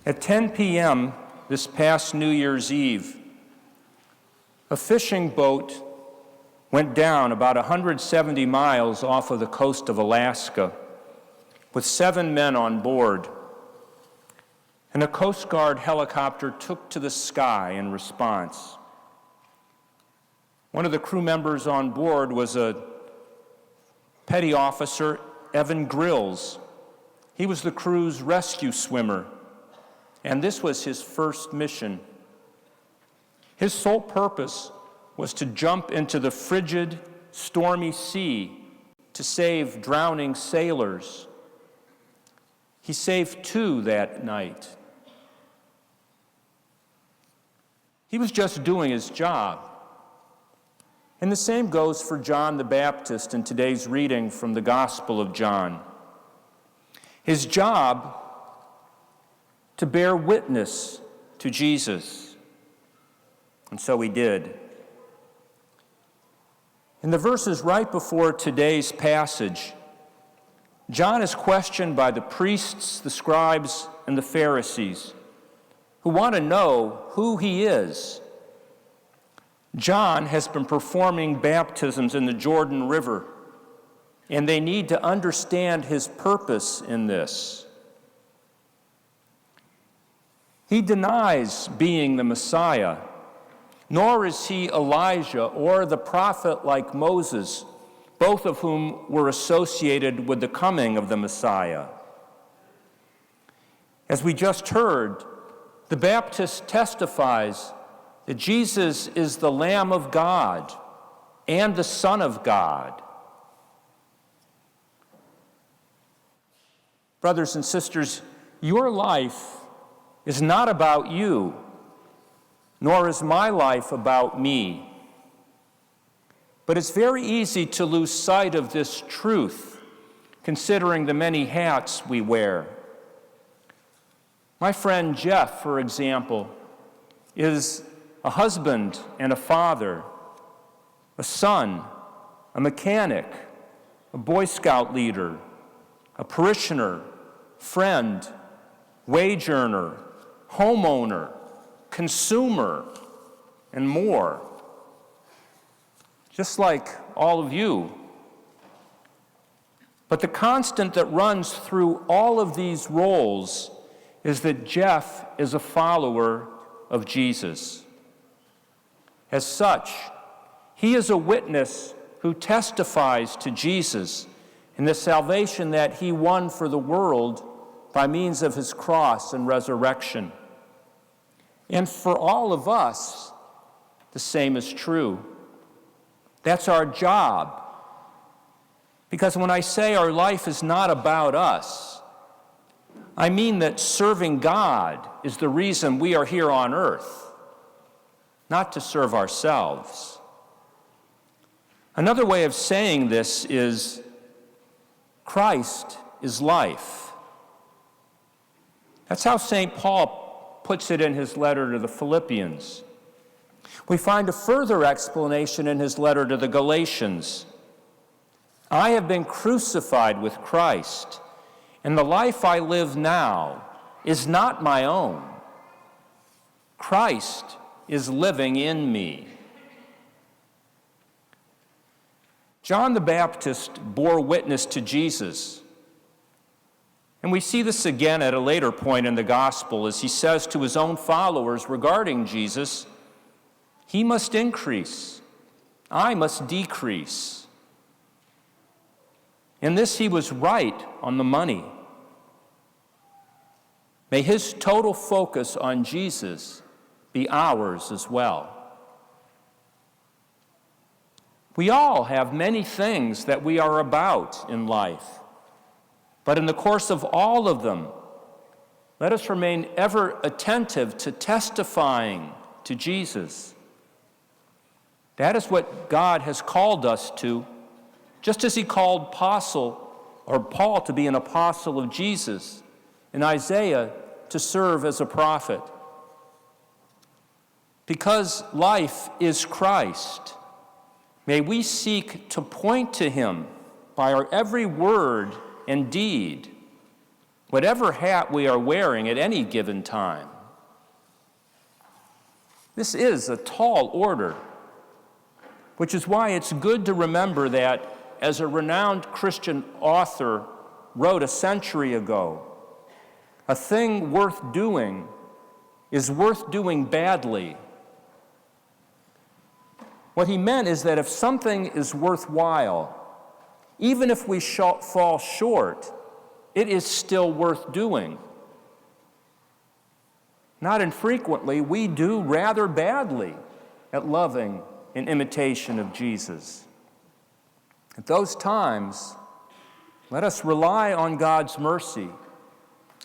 At 10 p.m. this past New Year's Eve, a fishing boat went down about 170 miles off of the coast of Alaska with 7 men on board, and a Coast Guard helicopter took to the sky in response. One of the crew members on board was a petty officer, Evan Grills. He was the crew's rescue swimmer, and this was his first mission. His sole purpose was to jump into the frigid, stormy sea to save drowning sailors. He saved 2 that night. He was just doing his job. And the same goes for John the Baptist in today's reading from the Gospel of John. His job to bear witness to Jesus. And so he did. In the verses right before today's passage, John is questioned by the priests, the scribes, and the Pharisees, who want to know who he is. John has been performing baptisms in the Jordan River, and they need to understand his purpose in this. He denies being the Messiah, nor is he Elijah or the prophet like Moses, both of whom were associated with the coming of the Messiah. As we just heard, the Baptist testifies that Jesus is the Lamb of God and the Son of God. Brothers and sisters, your life is not about you, nor is my life about me. But it's very easy to lose sight of this truth, considering the many hats we wear. My friend Jeff, for example, is a husband and a father, a son, a mechanic, a Boy Scout leader, a parishioner, friend, wage earner, homeowner, consumer, and more. Just like all of you. But the constant that runs through all of these roles is that Jeff is a follower of Jesus. As such, he is a witness who testifies to Jesus and the salvation that he won for the world by means of his cross and resurrection. And for all of us, the same is true. That's our job. Because when I say our life is not about us, I mean that serving God is the reason we are here on earth, not to serve ourselves. Another way of saying this is Christ is life. That's how St. Paul puts it in his letter to the Philippians. We find a further explanation in his letter to the Galatians. I have been crucified with Christ, and the life I live now is not my own. Christ is living in me. John the Baptist bore witness to Jesus. And we see this again at a later point in the gospel as he says to his own followers regarding Jesus, he must increase, I must decrease. In this he was right on the money. May his total focus on Jesus be ours as well. We all have many things that we are about in life, but in the course of all of them, let us remain ever attentive to testifying to Jesus. That is what God has called us to, just as he called Paul to be an apostle of Jesus, and Isaiah to serve as a prophet. Because life is Christ, may we seek to point to him by our every word and deed, whatever hat we are wearing at any given time. This is a tall order, which is why it's good to remember that, as a renowned Christian author wrote a century ago, a thing worth doing is worth doing badly. What he meant is that if something is worthwhile, even if we fall short, it is still worth doing. Not infrequently, we do rather badly at loving in imitation of Jesus. At those times, let us rely on God's mercy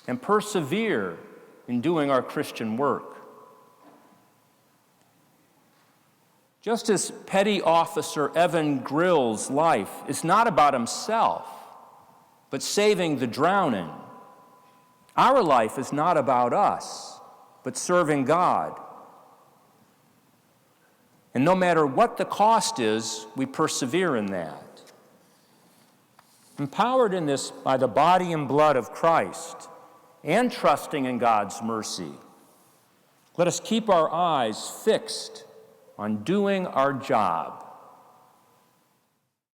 and persevere in doing our Christian work. Just as Petty Officer Evan Grill's life is not about himself, but saving the drowning, our life is not about us, but serving God. And no matter what the cost is, we persevere in that. Empowered in this by the body and blood of Christ, and trusting in God's mercy, let us keep our eyes fixed on doing our job